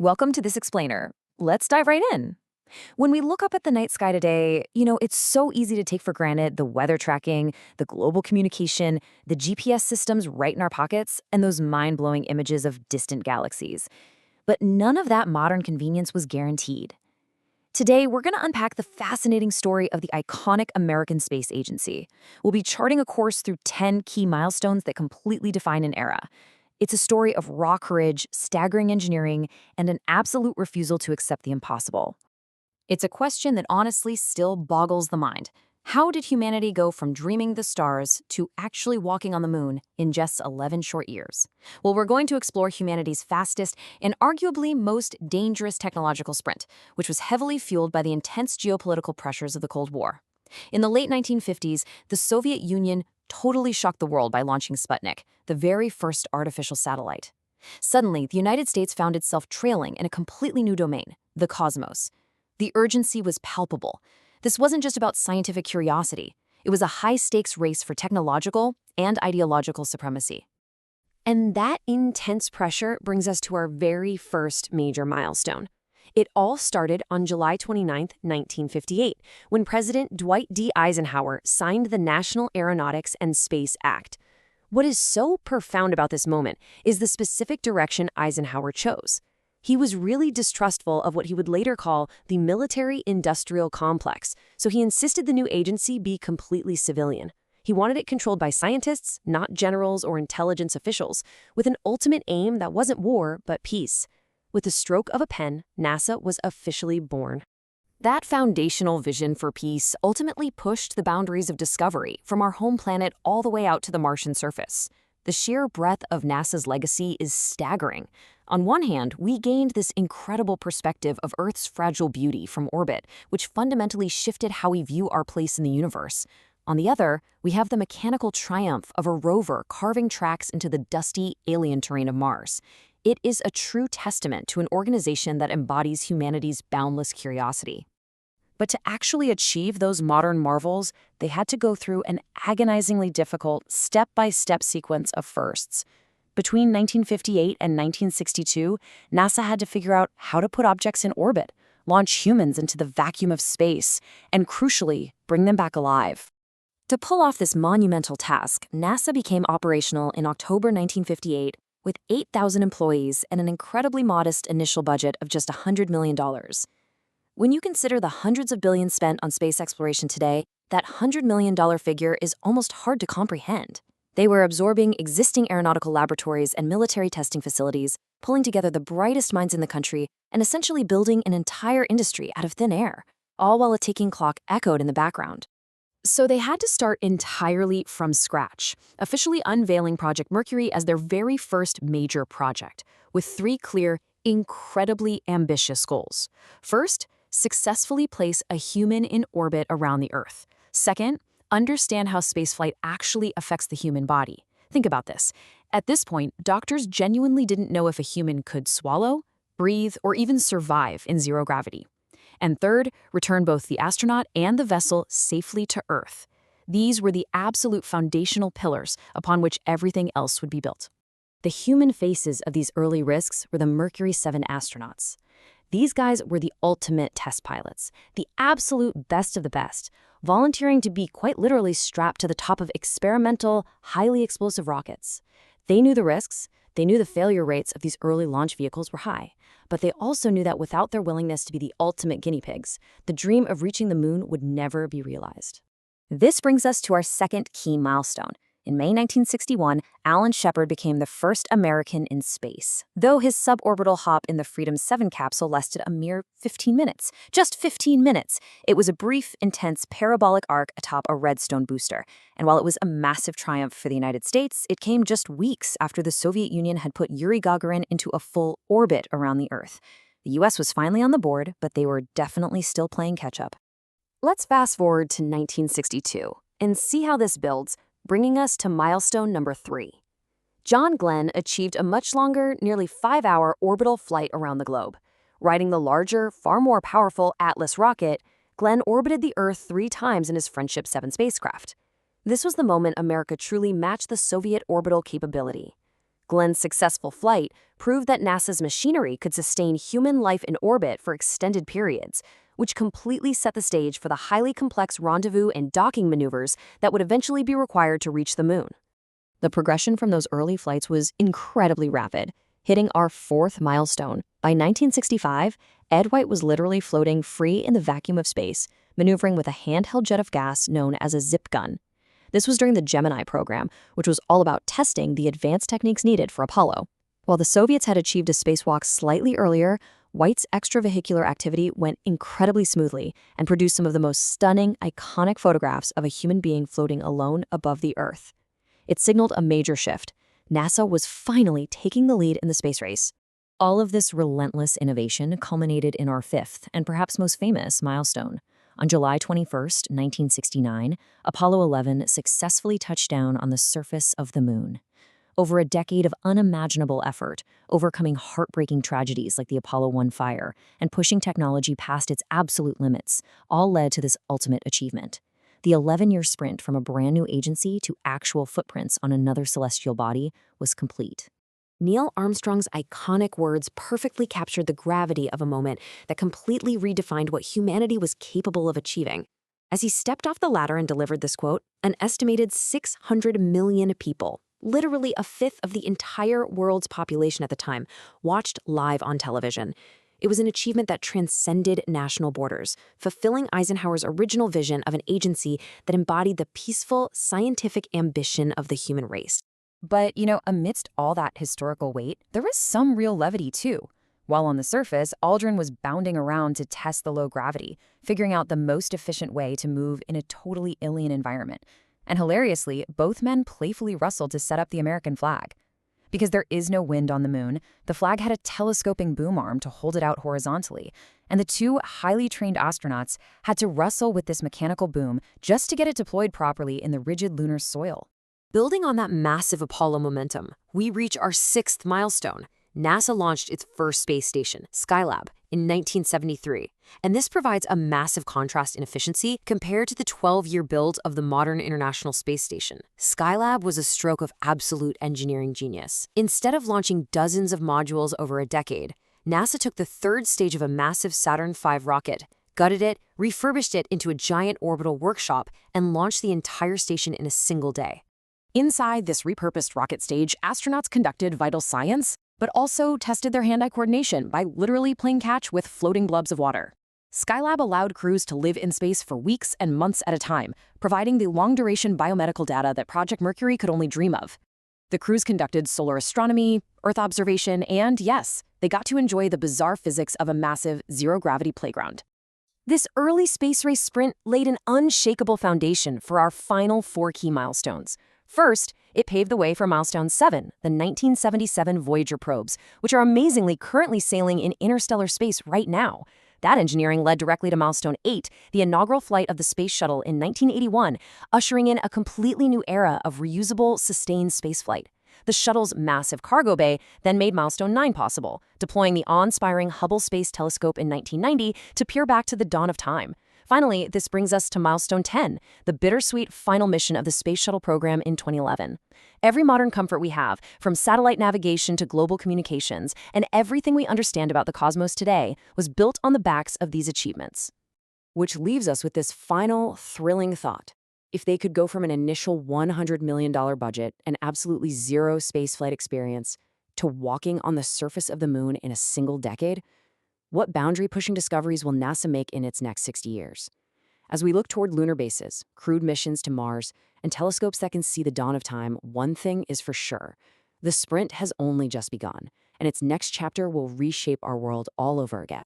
Welcome to This Explainer. Let's dive right in. When we look up at the night sky today, it's so easy to take for granted the weather tracking, the global communication, the GPS systems right in our pockets, and those mind-blowing images of distant galaxies. But none of that modern convenience was guaranteed. Today, we're going to unpack the fascinating story of the iconic American Space Agency. We'll be charting a course through 10 key milestones that completely define an era. It's a story of raw courage, staggering engineering, and an absolute refusal to accept the impossible. It's a question that honestly still boggles the mind. How did humanity go from dreaming the stars to actually walking on the moon in just 11 short years? Well, we're going to explore humanity's fastest and arguably most dangerous technological sprint, which was heavily fueled by the intense geopolitical pressures of the Cold War. In the late 1950s, the Soviet Union totally shocked the world by launching Sputnik, the very first artificial satellite. Suddenly, the United States found itself trailing in a completely new domain, the cosmos. The urgency was palpable. This wasn't just about scientific curiosity. It was a high-stakes race for technological and ideological supremacy. And that intense pressure brings us to our very first major milestone. It all started on July 29, 1958, when President Dwight D. Eisenhower signed the National Aeronautics and Space Act. What is so profound about this moment is the specific direction Eisenhower chose. He was really distrustful of what he would later call the military-industrial complex, so he insisted the new agency be completely civilian. He wanted it controlled by scientists, not generals or intelligence officials, with an ultimate aim that wasn't war, but peace. With the stroke of a pen, NASA was officially born. That foundational vision for peace ultimately pushed the boundaries of discovery from our home planet all the way out to the Martian surface. The sheer breadth of NASA's legacy is staggering. On one hand, we gained this incredible perspective of Earth's fragile beauty from orbit, which fundamentally shifted how we view our place in the universe. On the other, we have the mechanical triumph of a rover carving tracks into the dusty, alien terrain of Mars. It is a true testament to an organization that embodies humanity's boundless curiosity. But to actually achieve those modern marvels, they had to go through an agonizingly difficult, step-by-step sequence of firsts. Between 1958 and 1962, NASA had to figure out how to put objects in orbit, launch humans into the vacuum of space, and crucially, bring them back alive. To pull off this monumental task, NASA became operational in October 1958 with 8,000 employees and an incredibly modest initial budget of just $100 million. When you consider the hundreds of billions spent on space exploration today, that $100 million figure is almost hard to comprehend. They were absorbing existing aeronautical laboratories and military testing facilities, pulling together the brightest minds in the country, and essentially building an entire industry out of thin air, all while a ticking clock echoed in the background. So they had to start entirely from scratch, officially unveiling Project Mercury as their very first major project, with three clear, incredibly ambitious goals. First, successfully place a human in orbit around the Earth. Second, understand how spaceflight actually affects the human body. Think about this. At this point, doctors genuinely didn't know if a human could swallow, breathe, or even survive in zero gravity. And third, return both the astronaut and the vessel safely to Earth. These were the absolute foundational pillars upon which everything else would be built. The human faces of these early risks were the Mercury 7 astronauts. These guys were the ultimate test pilots, the absolute best of the best, volunteering to be quite literally strapped to the top of experimental, highly explosive rockets. They knew the risks, they knew the failure rates of these early launch vehicles were high, but they also knew that without their willingness to be the ultimate guinea pigs, the dream of reaching the moon would never be realized. This brings us to our second key milestone. In May 1961, Alan Shepard became the first American in space, though his suborbital hop in the Freedom 7 capsule lasted a mere 15 minutes. Just 15 minutes! It was a brief, intense parabolic arc atop a Redstone booster, and while it was a massive triumph for the United States, it came just weeks after the Soviet Union had put Yuri Gagarin into a full orbit around the Earth. The US was finally on the board, but they were definitely still playing catch-up. Let's fast forward to 1962 and see how this builds, bringing us to milestone number 3. John Glenn achieved a much longer, nearly 5-hour orbital flight around the globe. Riding the larger, far more powerful Atlas rocket, Glenn orbited the Earth 3 times in his Friendship 7 spacecraft. This was the moment America truly matched the Soviet orbital capability. Glenn's successful flight proved that NASA's machinery could sustain human life in orbit for extended periods, which completely set the stage for the highly complex rendezvous and docking maneuvers that would eventually be required to reach the moon. The progression from those early flights was incredibly rapid, hitting our fourth milestone. By 1965, Ed White was literally floating free in the vacuum of space, maneuvering with a handheld jet of gas known as a zip gun. This was during the Gemini program, which was all about testing the advanced techniques needed for Apollo. While the Soviets had achieved a spacewalk slightly earlier, White's extravehicular activity went incredibly smoothly and produced some of the most stunning, iconic photographs of a human being floating alone above the Earth. It signaled a major shift. NASA was finally taking the lead in the space race. All of this relentless innovation culminated in our fifth, and perhaps most famous, milestone. On July 21, 1969, Apollo 11 successfully touched down on the surface of the moon. Over a decade of unimaginable effort, overcoming heartbreaking tragedies like the Apollo 1 fire, and pushing technology past its absolute limits, all led to this ultimate achievement. The 11-year sprint from a brand new agency to actual footprints on another celestial body was complete. Neil Armstrong's iconic words perfectly captured the gravity of a moment that completely redefined what humanity was capable of achieving. As he stepped off the ladder and delivered this quote, an estimated 600 million people, literally a fifth of the entire world's population at the time, watched live on television. It was an achievement that transcended national borders, fulfilling Eisenhower's original vision of an agency that embodied the peaceful, scientific ambition of the human race. But, amidst all that historical weight, there was some real levity too. While on the surface, Aldrin was bounding around to test the low gravity, figuring out the most efficient way to move in a totally alien environment. And hilariously, both men playfully rustled to set up the American flag. Because there is no wind on the moon, the flag had a telescoping boom arm to hold it out horizontally, and the two highly trained astronauts had to wrestle with this mechanical boom just to get it deployed properly in the rigid lunar soil. Building on that massive Apollo momentum, we reach our sixth milestone. NASA launched its first space station, Skylab, in 1973, and this provides a massive contrast in efficiency compared to the 12-year build of the modern International Space Station. Skylab was a stroke of absolute engineering genius. Instead of launching dozens of modules over a decade, NASA took the third stage of a massive Saturn V rocket, gutted it, refurbished it into a giant orbital workshop, and launched the entire station in a single day. Inside this repurposed rocket stage, astronauts conducted vital science, but also tested their hand-eye coordination by literally playing catch with floating blobs of water. Skylab allowed crews to live in space for weeks and months at a time, providing the long-duration biomedical data that Project Mercury could only dream of. The crews conducted solar astronomy, Earth observation, and yes, they got to enjoy the bizarre physics of a massive zero-gravity playground. This early space race sprint laid an unshakable foundation for our final four key milestones. First, it paved the way for Milestone 7, the 1977 Voyager probes, which are amazingly currently sailing in interstellar space right now. That engineering led directly to Milestone 8, the inaugural flight of the Space Shuttle in 1981, ushering in a completely new era of reusable, sustained spaceflight. The shuttle's massive cargo bay then made Milestone 9 possible, deploying the awe-inspiring Hubble Space Telescope in 1990 to peer back to the dawn of time. Finally, this brings us to Milestone 10, the bittersweet final mission of the Space Shuttle program in 2011. Every modern comfort we have, from satellite navigation to global communications, and everything we understand about the cosmos today, was built on the backs of these achievements. Which leaves us with this final, thrilling thought. If they could go from an initial $100 million budget and absolutely zero spaceflight experience to walking on the surface of the moon in a single decade, what boundary-pushing discoveries will NASA make in its next 60 years? As we look toward lunar bases, crewed missions to Mars, and telescopes that can see the dawn of time, one thing is for sure. The sprint has only just begun, and its next chapter will reshape our world all over again.